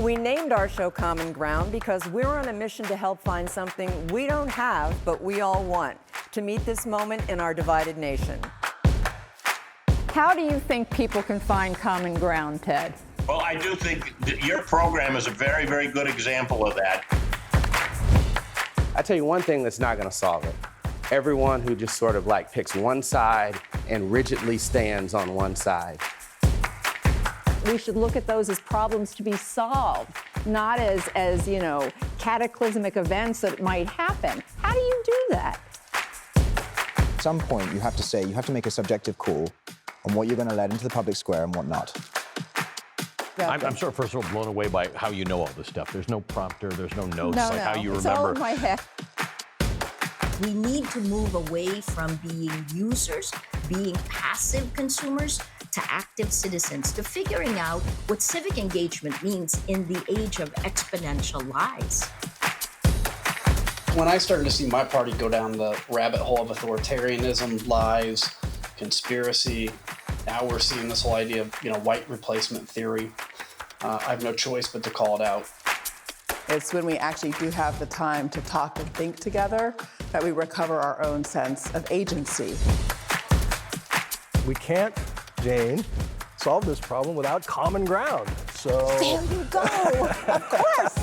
We named our show Common Ground because we're on a mission to help find something we don't have, but we all want, to meet this moment in our divided nation. How do you think people can find common ground, Ted? Well, I do think that your program is a very, very good example of that. I tell you one thing that's not going to solve it. Everyone who just sort of like picks one side and rigidly stands on one side. We should look at those as problems to be solved, not as you know, cataclysmic events that might happen. How do you do that? At some point, you have to make a subjective call on what you're going to let into the public square and what not. I'm sort of, first of all, blown away by how you know all this stuff. There's no prompter, there's no notes, how you it's remember. all in my head. We need to move away from being users, being passive consumers, to active citizens, to figuring out what civic engagement means in the age of exponential lies. When I started to see my party go down the rabbit hole of authoritarianism, lies, conspiracy, now we're seeing this whole idea of, white replacement theory. I have no choice but to call it out. It's when we actually do have the time to talk and think together that we recover our own sense of agency. We can't, Jane, solve this problem without common ground. So There you go. Of course.